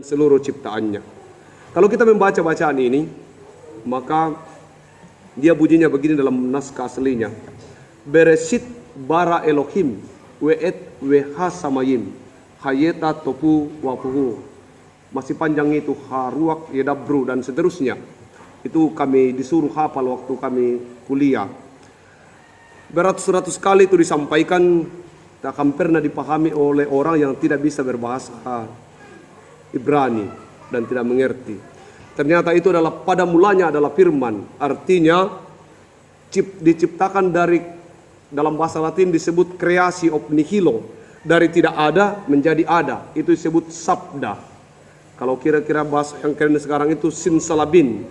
seluruh ciptaannya. Kalau kita membaca bacaan ini, maka dia bunyinya begini dalam naskah aslinya. Bereshit bara Elohim we'et weha samayim hayeta topu wapuhu. Masih panjang itu, haruak yedabru dan seterusnya. Itu kami disuruh hafal waktu kami kuliah. Beratus-ratus kali itu disampaikan, tak akan pernah dipahami oleh orang yang tidak bisa berbahasa Ibrani dan tidak mengerti. Ternyata itu adalah pada mulanya adalah firman. Artinya diciptakan dari, dalam bahasa Latin disebut kreasi ob nihilo. Dari tidak ada menjadi ada. Itu disebut sabda. Kalau kira-kira bahasa yang keren sekarang itu sinsalabin.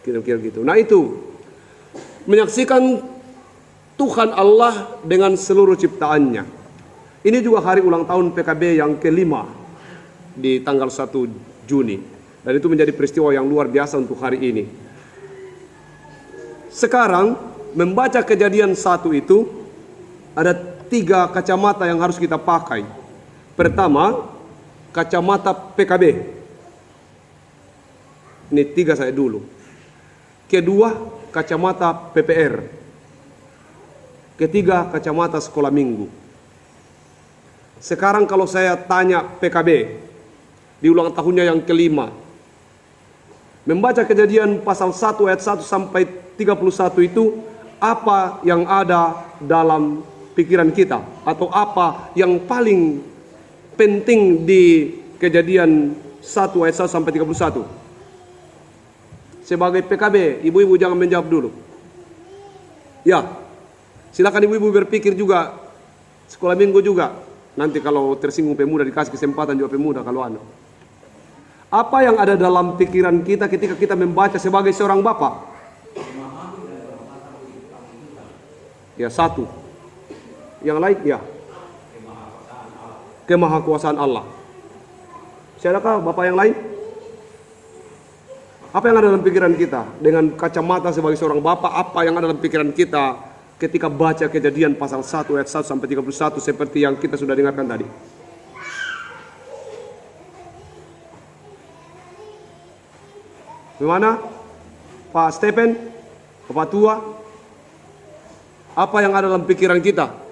Kira-kira gitu. Nah itu menyaksikan Tuhan Allah dengan seluruh ciptaannya. Ini juga hari ulang tahun PKB yang kelima di tanggal 1 Juni. Dan itu menjadi peristiwa yang luar biasa untuk hari ini. Sekarang membaca Kejadian 1 itu ada 3 kacamata yang harus kita pakai. Pertama, kacamata PKB. Ini 3 saya dulu. Kedua, kacamata PPR. Ketiga, kacamata sekolah minggu. Sekarang kalau saya tanya PKB di ulang tahunnya yang kelima, membaca Kejadian pasal 1 ayat 1 sampai 31 itu, apa yang ada dalam pikiran kita? Atau apa yang paling penting di Kejadian 1 ayat 1 sampai 31? Sebagai PKB, ibu-ibu jangan menjawab dulu. Ya, silakan ibu-ibu berpikir juga, sekolah minggu juga. Nanti kalau tersinggung pemuda dikasih kesempatan juga pemuda kalau anu. Apa yang ada dalam pikiran kita ketika kita membaca sebagai seorang bapak? Ya, 1. Yang lain ya, kemahakuasaan Allah. Siapakah bapak yang lain? Apa yang ada dalam pikiran kita? Dengan kacamata sebagai seorang bapak, apa yang ada dalam pikiran kita ketika baca Kejadian pasal 1 ayat 1 sampai 31 seperti yang kita sudah dengarkan tadi? Bagaimana? Pak Stephen, Bapak Tua, apa yang ada dalam pikiran kita?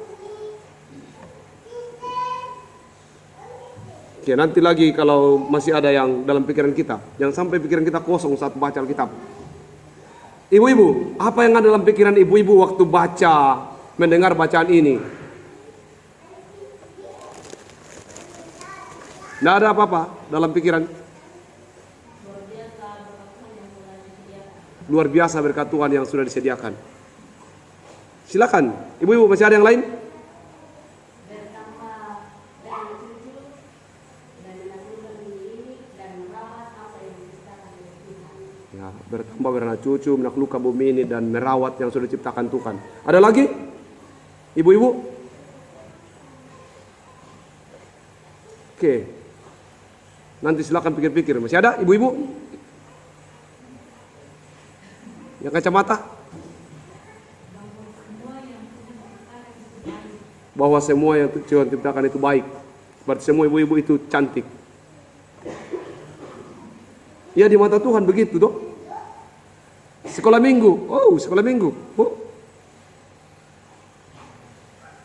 Oke, nanti lagi kalau masih ada yang dalam pikiran kita. Jangan sampai pikiran kita kosong saat baca Alkitab. Ibu-ibu, apa yang ada dalam pikiran ibu-ibu waktu baca, mendengar bacaan ini? Tidak ada apa-apa dalam pikiran. Luar biasa berkat Tuhan yang sudah disediakan. Silakan, ibu-ibu masih ada yang lain? Ya, bertambah beranak cucu, menaklukkan bumi ini dan merawat yang sudah diciptakan Tuhan. Ada lagi? Ibu-ibu? Oke. Nanti silakan pikir-pikir. Masih ada ibu-ibu? Yang kacamata? Bahwa semua yang Tuhan ciptakan itu baik. Berarti semua ibu-ibu itu cantik. Ya, di mata Tuhan begitu toh. Sekolah minggu. Oh, sekolah minggu. Oh.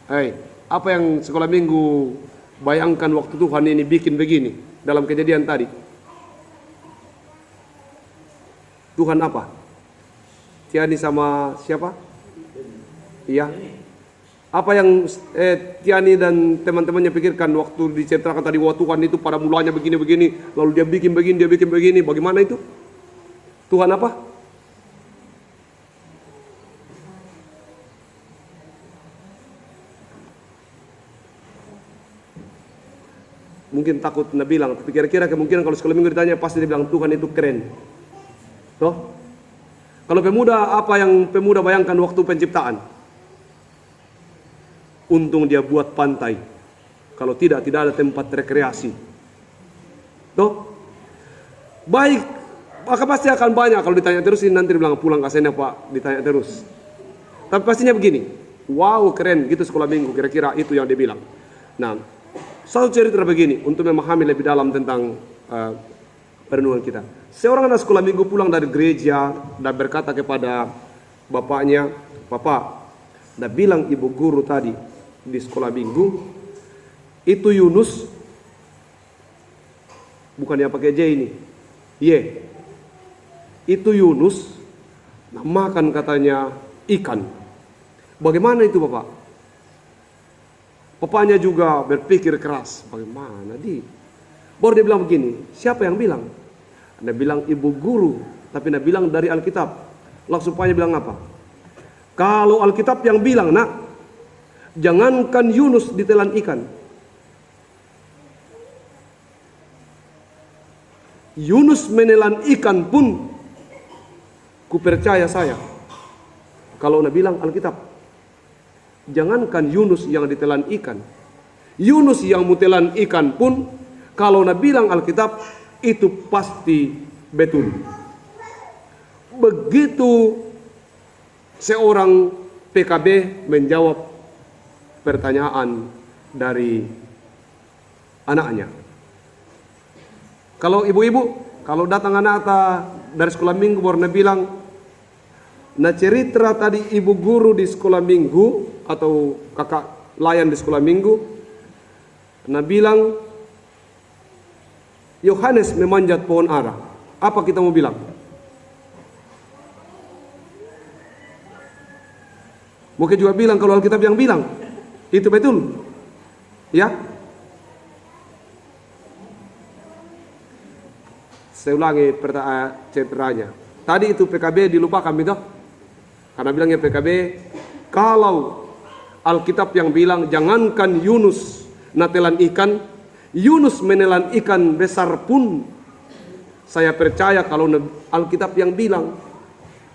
Hai, apa yang sekolah minggu bayangkan waktu Tuhan ini bikin begini dalam Kejadian tadi? Tuhan apa? Tiani sama siapa? Iya. Apa yang Tiani dan teman-temannya pikirkan waktu diceritakan tadi, wah Tuhan itu pada mulanya begini-begini, lalu dia bikin begini, bagaimana itu? Tuhan apa? Mungkin takut Anda bilang, tapi kira-kira kemungkinan kalau sekolah minggu ditanya pasti dia bilang Tuhan itu keren. Toh? Kalau pemuda, apa yang pemuda bayangkan waktu penciptaan? Untung dia buat pantai. Kalau tidak ada tempat rekreasi. Toh? Baik, maka pasti akan banyak kalau ditanya terus, ini nanti bilang pulang kasihnya Pak, ditanya terus. Tapi pastinya begini, wow keren gitu sekolah minggu, kira-kira itu yang dia bilang. Nah, satu cerita begini untuk memahami lebih dalam tentang uh, perenungan kita. Seorang anak sekolah minggu pulang dari gereja dan berkata kepada bapaknya, "Bapak, dah bilang ibu guru tadi di sekolah minggu, itu Yunus, bukannya pakai J ini, Y, itu Yunus, makan katanya ikan. Bagaimana itu Bapak?" Bapaknya juga berpikir keras, bagaimana baru dia bilang begini, "Siapa yang bilang?" Dia bilang ibu guru, tapi dia bilang dari Alkitab. Langsung bapaknya bilang apa? "Kalau Alkitab yang bilang, nak, jangankan Yunus ditelan ikan, Yunus menelan ikan pun ku percaya saya." Kalau dia bilang Alkitab, jangankan Yunus yang ditelan ikan, Yunus yang mutelan ikan pun, kalau dia bilang Alkitab, itu pasti betul. Begitu seorang PKB menjawab pertanyaan dari anaknya. Kalau ibu-ibu, kalau datang anak dari sekolah minggu baru bilang, nah cerita tadi ibu guru di sekolah minggu atau kakak layan di sekolah minggu, nah bilang Yohanes memanjat pohon ara. Apa kita mau bilang? Mungkin juga bilang kalau Alkitab yang bilang itu betul, ya? Saya ulangi ceritanya. Tadi itu PKB dilupakan gitu. Karena bilangnya PKB, kalau Alkitab yang bilang jangankan Yunus natelan ikan, Yunus menelan ikan besar pun saya percaya kalau Alkitab yang bilang.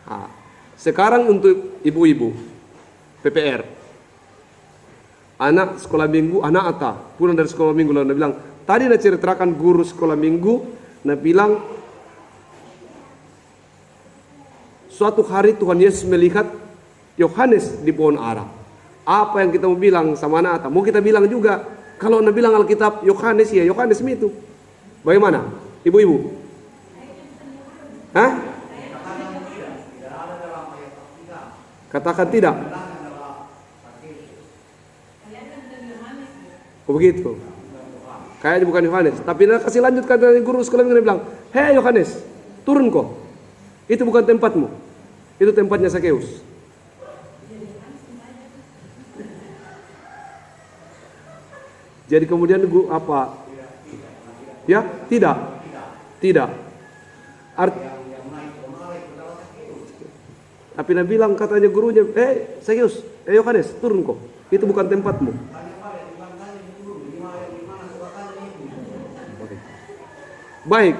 Nah, sekarang untuk ibu-ibu PPR, anak sekolah minggu, anak Ata pulang dari sekolah minggu lalu bilang, tadi nak ceritakan guru sekolah minggu, nak bilang suatu hari Tuhan Yesus melihat Yohanes di pohon ara. Apa yang kita mau bilang sama anak Ata? Mau kita bilang juga. Kalau Anda bilang Alkitab Yohanes, ya Yohanes itu. Bagaimana? Ibu-ibu? Hah? Katakan tidak. Oh begitu. Kayaknya bukan Yohanes. Tapi dia kasih lanjut kata guru sekolah dia bilang, "Hei Yohanes, turun kok. Itu bukan tempatmu. Itu tempatnya Sakeus." Jadi kemudian apa? Ya, tidak. Tapi dia bilang katanya gurunya, Sakeus, Yohanes, turun kok. Itu bukan tempatmu. Baik,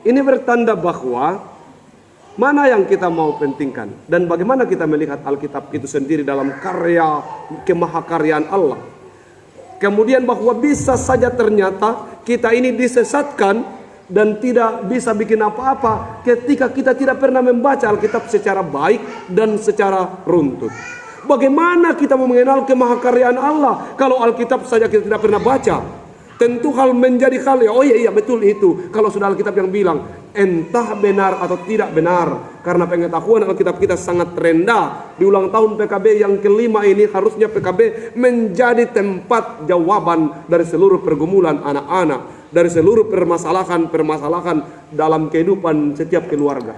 ini bertanda bahwa mana yang kita mau pentingkan dan bagaimana kita melihat Alkitab itu sendiri dalam karya kemahakaryaan Allah. Kemudian bahwa bisa saja ternyata kita ini disesatkan dan tidak bisa bikin apa-apa ketika kita tidak pernah membaca Alkitab secara baik dan secara runtut. Bagaimana kita mau mengenal kemahakaryaan Allah kalau Alkitab saja kita tidak pernah baca? Tentu hal menjadi hal ya, oh iya betul itu. Kalau sudah Alkitab yang bilang, entah benar atau tidak benar. Karena pengetahuan Alkitab kita sangat rendah. Di ulang tahun PKB yang kelima ini harusnya PKB menjadi tempat jawaban dari seluruh pergumulan anak-anak. Dari seluruh permasalahan dalam kehidupan setiap keluarga.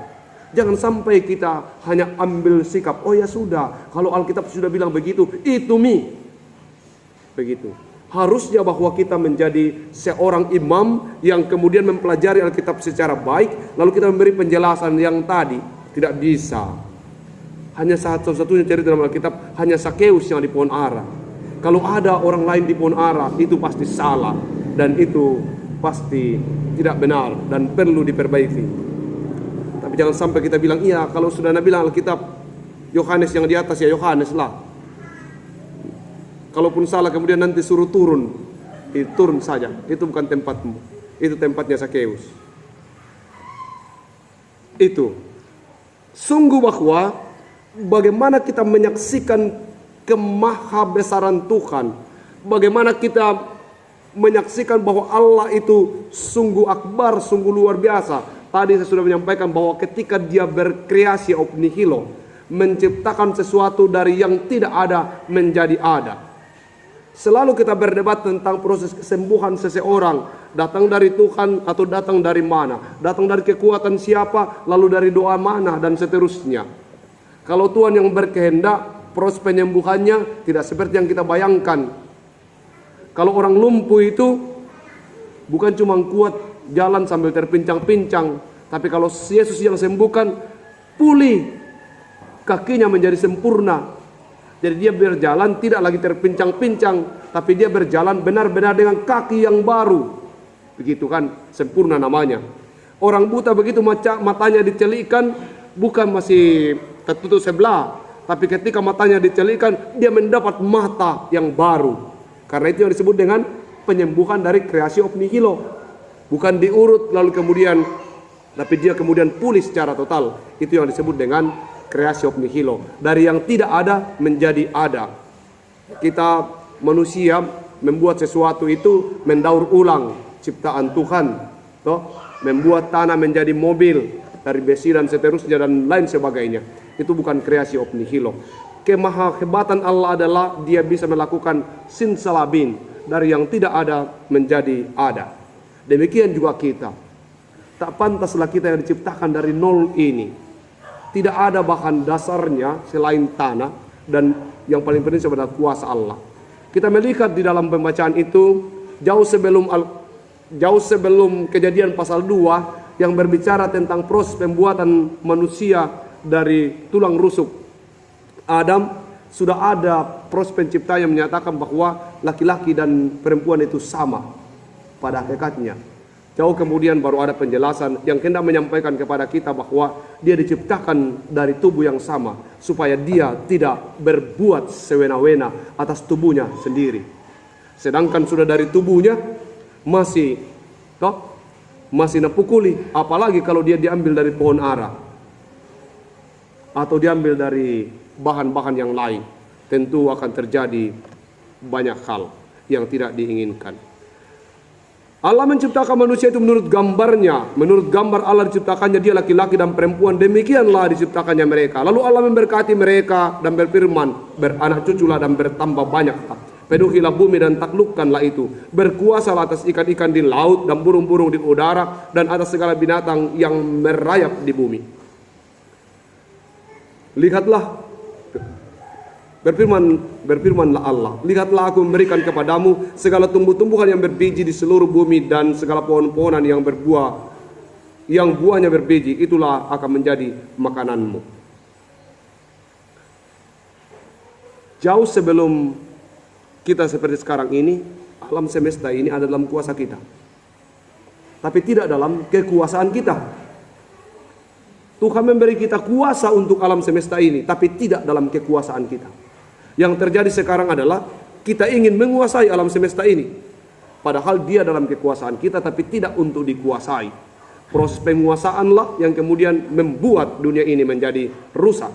Jangan sampai kita hanya ambil sikap, oh ya sudah, kalau Alkitab sudah bilang begitu, itu begitu. Harusnya bahwa kita menjadi seorang imam yang kemudian mempelajari Alkitab secara baik, lalu kita memberi penjelasan yang tadi. Tidak bisa. Hanya satu-satunya cerita dalam Alkitab, hanya Sakeus yang di pohon ara. Kalau ada orang lain di pohon ara, itu pasti salah. Dan itu pasti tidak benar dan perlu diperbaiki. Tapi jangan sampai kita bilang, iya kalau sudah Nabi bilang Alkitab Yohanes yang di atas, ya Yohanes lah. Kalaupun salah kemudian nanti suruh turun, turun saja. Itu bukan tempatmu. Itu tempatnya Sakeus. Itu. Sungguh bahwa bagaimana kita menyaksikan kemahabesaran Tuhan. Bagaimana kita menyaksikan bahwa Allah itu sungguh akbar, sungguh luar biasa. Tadi saya sudah menyampaikan bahwa ketika dia berkreasi ob nihilo, menciptakan sesuatu dari yang tidak ada menjadi ada. Selalu kita berdebat tentang proses kesembuhan seseorang, datang dari Tuhan atau datang dari mana, datang dari kekuatan siapa, lalu dari doa mana, dan seterusnya. Kalau Tuhan yang berkehendak, proses penyembuhannya tidak seperti yang kita bayangkan. Kalau orang lumpuh itu bukan cuma kuat jalan sambil terpincang-pincang, tapi kalau Yesus yang sembuhkan, pulih, kakinya menjadi sempurna. Jadi dia berjalan tidak lagi terpincang-pincang, tapi dia berjalan benar-benar dengan kaki yang baru. Begitu kan, sempurna namanya. Orang buta begitu matanya dicelikan, bukan masih tertutup sebelah, tapi ketika matanya dicelikan, dia mendapat mata yang baru. Karena itu yang disebut dengan penyembuhan dari kreasi ob nihilo. Bukan diurut lalu kemudian, tapi dia kemudian pulih secara total. Itu yang disebut dengan kreasi ob nihilo, dari yang tidak ada menjadi ada. Kita manusia membuat sesuatu itu mendaur ulang ciptaan Tuhan, toh, membuat tanah menjadi mobil dari besi dan seterusnya dan lain sebagainya. Itu bukan kreasi ob nihilo. Kemahahebatan Allah adalah dia bisa melakukan sinsalabin, dari yang tidak ada menjadi ada. Demikian juga kita. Tak pantaslah kita yang diciptakan dari nol ini. Tidak ada bahan dasarnya selain tanah, dan yang paling penting sebenarnya kuasa Allah. Kita melihat di dalam pembacaan itu jauh sebelum Kejadian pasal 2 yang berbicara tentang proses pembuatan manusia dari tulang rusuk Adam, sudah ada proses penciptaan yang menyatakan bahwa laki-laki dan perempuan itu sama pada hakikatnya. Jauh kemudian baru ada penjelasan yang hendak menyampaikan kepada kita bahwa dia diciptakan dari tubuh yang sama, supaya dia tidak berbuat sewena-wena atas tubuhnya sendiri. Sedangkan sudah dari tubuhnya masih napukuli, apalagi kalau dia diambil dari pohon ara atau diambil dari bahan-bahan yang lain, tentu akan terjadi banyak hal yang tidak diinginkan. Allah menciptakan manusia itu menurut gambarnya. Menurut gambar Allah diciptakannya dia laki-laki dan perempuan. Demikianlah diciptakannya mereka. Lalu Allah memberkati mereka dan berfirman, beranak cuculah dan bertambah banyaklah. Penuhilah bumi dan taklukkanlah itu. Berkuasalah atas ikan-ikan di laut dan burung-burung di udara dan atas segala binatang yang merayap di bumi. Lihatlah, berfirmanlah Allah, lihatlah aku memberikan kepadamu segala tumbuh-tumbuhan yang berbiji di seluruh bumi dan segala pohon-pohonan yang berbuah, yang buahnya berbiji, itulah akan menjadi makananmu. Jauh sebelum kita seperti sekarang ini, alam semesta ini ada dalam kuasa kita, tapi tidak dalam kekuasaan kita. Tuhan memberi kita kuasa untuk alam semesta ini, tapi tidak dalam kekuasaan kita. Yang terjadi sekarang adalah kita ingin menguasai alam semesta ini, padahal dia dalam kekuasaan kita, tapi tidak untuk dikuasai. Proses penguasaanlah yang kemudian membuat dunia ini menjadi rusak.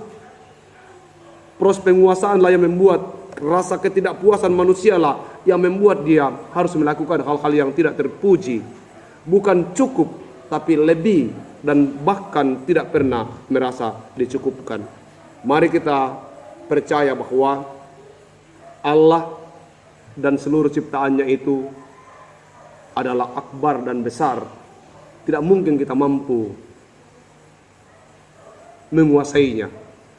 Proses penguasaanlah yang membuat rasa ketidakpuasan manusialah yang membuat dia harus melakukan hal-hal yang tidak terpuji. Bukan cukup, tapi lebih, dan bahkan tidak pernah merasa dicukupkan. Mari kita percaya bahwa Allah dan seluruh ciptaannya itu adalah akbar dan besar. Tidak mungkin kita mampu menguasainya.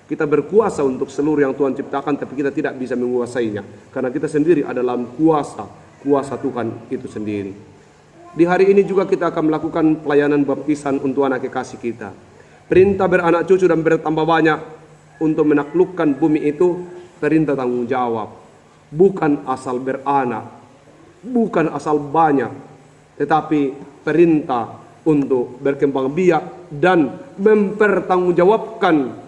Kita berkuasa untuk seluruh yang Tuhan ciptakan, tapi kita tidak bisa menguasainya, karena kita sendiri adalah kuasa Tuhan itu sendiri. Di hari ini juga kita akan melakukan pelayanan baptisan untuk anak kekasih kita. Perintah beranak cucu dan bertambah banyak untuk menaklukkan bumi itu perintah tanggung jawab. Bukan asal beranak, bukan asal banyak, tetapi perintah untuk berkembang biak dan mempertanggungjawabkan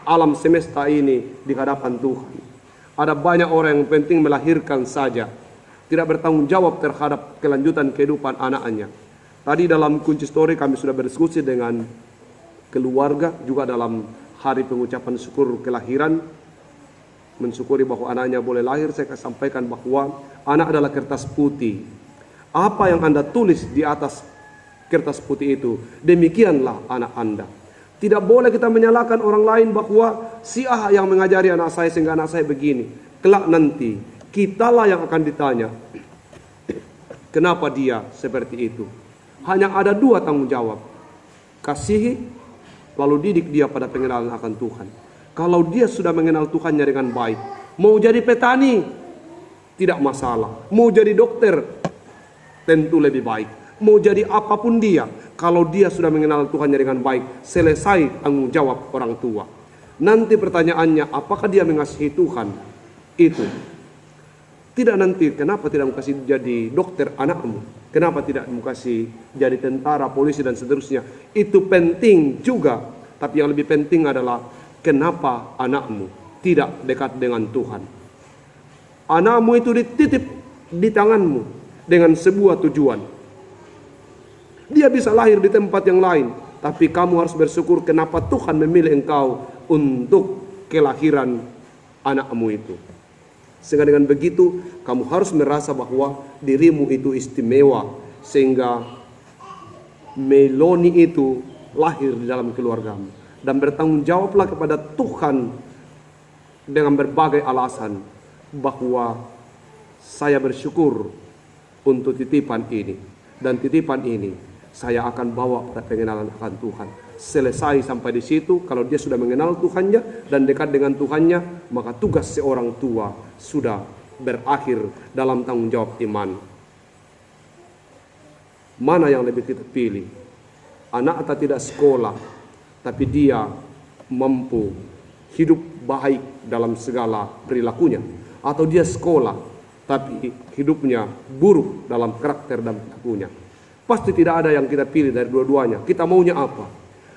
alam semesta ini di hadapan Tuhan. Ada banyak orang yang penting melahirkan saja, tidak bertanggung jawab terhadap kelanjutan kehidupan anaknya. Tadi dalam kunci story kami sudah berdiskusi dengan keluarga, juga dalam hari pengucapan syukur kelahiran, mensyukuri bahwa anaknya boleh lahir. Saya sampaikan bahwa anak adalah kertas putih. Apa yang Anda tulis di atas kertas putih itu, demikianlah anak Anda. Tidak boleh kita menyalahkan orang lain bahwa si A yang mengajari anak saya sehingga anak saya begini. Kelak nanti kitalah yang akan ditanya, kenapa dia seperti itu. Hanya ada dua tanggung jawab. Kasihi, lalu didik dia pada pengenalan akan Tuhan. Kalau dia sudah mengenal Tuhannya dengan baik, mau jadi petani, tidak masalah. Mau jadi dokter, tentu lebih baik. Mau jadi apapun dia, kalau dia sudah mengenal Tuhannya dengan baik, selesai tanggung jawab orang tua. Nanti pertanyaannya, apakah dia mengasihi Tuhan? Itu. Tidak nanti, kenapa tidak mau kasih jadi dokter anakmu? Kenapa tidak mau kasih jadi tentara, polisi dan seterusnya? Itu penting juga. Tapi yang lebih penting adalah, kenapa anakmu tidak dekat dengan Tuhan? Anakmu itu dititip di tanganmu dengan sebuah tujuan. Dia bisa lahir di tempat yang lain, tapi kamu harus bersyukur kenapa Tuhan memilih engkau untuk kelahiran anakmu itu. Sehingga dengan begitu kamu harus merasa bahwa dirimu itu istimewa, sehingga meloni itu lahir di dalam keluargamu. Dan bertanggung jawablah kepada Tuhan dengan berbagai alasan bahwa saya bersyukur untuk titipan ini, dan titipan ini saya akan bawa pada pengenalan akan Tuhan. Selesai sampai di situ. Kalau dia sudah mengenal Tuhannya dan dekat dengan Tuhannya, maka tugas seorang tua sudah berakhir dalam tanggung jawab iman. Mana yang lebih kita pilih? Anak atau tidak sekolah, tapi dia mampu hidup baik dalam segala perilakunya, atau dia sekolah tapi hidupnya buruk dalam karakter dan perilakunya? Pasti tidak ada yang kita pilih dari dua-duanya. Kita maunya apa?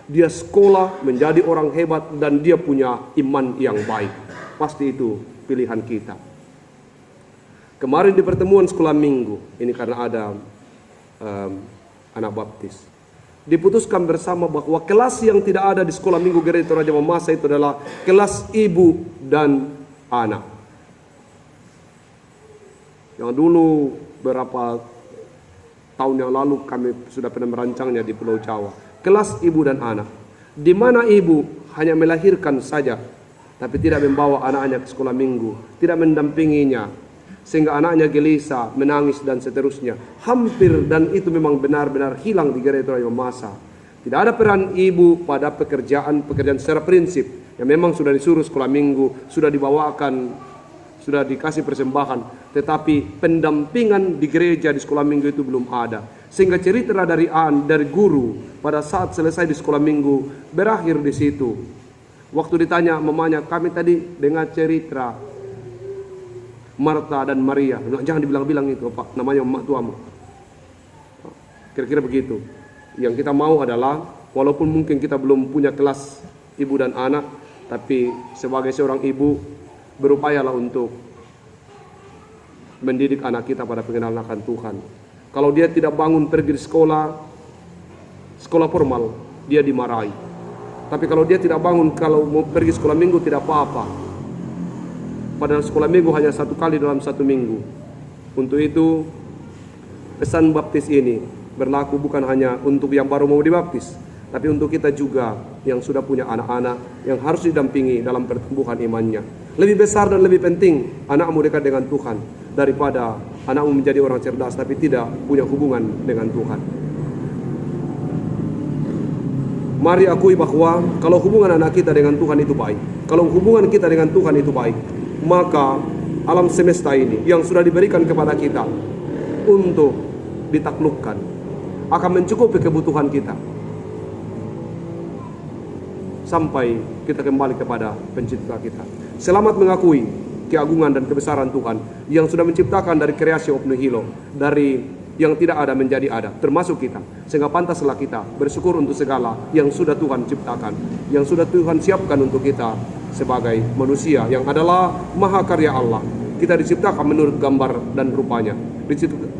Dia sekolah menjadi orang hebat dan dia punya iman yang baik. Pasti itu pilihan kita. Kemarin di pertemuan sekolah minggu, ini karena ada anak baptis, diputuskan bersama bahwa kelas yang tidak ada di sekolah minggu Gereja Toraja Mamasa itu adalah kelas ibu dan anak. Yang dulu berapa tahun yang lalu kami sudah pernah merancangnya di Pulau Jawa. Kelas ibu dan anak, di mana ibu hanya melahirkan saja, tapi tidak membawa anaknya ke sekolah minggu, tidak mendampinginya, sehingga anaknya gelisah, menangis dan seterusnya. Hampir, dan itu memang benar-benar hilang di Gereja Toraja Mamasa. Tidak ada peran ibu pada pekerjaan secara prinsip, yang memang sudah disuruh sekolah minggu, sudah dibawakan, sudah dikasih persembahan, tetapi pendampingan di gereja di sekolah minggu itu belum ada. Sehingga cerita dari guru pada saat selesai di sekolah minggu berakhir di situ. Waktu ditanya mamanya, kami tadi dengar cerita Marta dan Maria. Jangan dibilang-bilang itu, Pak, namanya emak tuamu. Kira-kira begitu. Yang kita mau adalah, walaupun mungkin kita belum punya kelas ibu dan anak, tapi sebagai seorang ibu, berupayalah untuk mendidik anak kita pada pengenalan akan Tuhan. Kalau dia tidak bangun pergi di sekolah formal, dia dimarahi. Tapi kalau dia tidak bangun, kalau mau pergi sekolah minggu tidak apa-apa. Padahal sekolah minggu hanya 1 kali dalam 1 minggu. Untuk itu, pesan baptis ini berlaku bukan hanya untuk yang baru mau dibaptis, tapi untuk kita juga yang sudah punya anak-anak yang harus didampingi dalam pertumbuhan imannya. Lebih besar dan lebih penting anakmu dekat dengan Tuhan daripada anakmu menjadi orang cerdas tapi tidak punya hubungan dengan Tuhan. Mari akui bahwa kalau hubungan anak kita dengan Tuhan itu baik, kalau hubungan kita dengan Tuhan itu baik, maka alam semesta ini yang sudah diberikan kepada kita untuk ditaklukkan akan mencukupi kebutuhan kita sampai kita kembali kepada pencipta kita. Selamat mengakui keagungan dan kebesaran Tuhan yang sudah menciptakan dari kreasi Ob Nihilo, dari yang tidak ada menjadi ada, termasuk kita. Sehingga pantaslah kita bersyukur untuk segala yang sudah Tuhan ciptakan, yang sudah Tuhan siapkan untuk kita sebagai manusia yang adalah maha karya Allah. Kita diciptakan menurut gambar dan rupanya.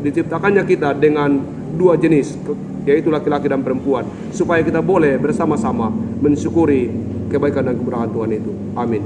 Diciptakannya kita dengan 2 jenis, yaitu laki-laki dan perempuan, supaya kita boleh bersama-sama mensyukuri kebaikan dan keberkahan Tuhan itu. Amin.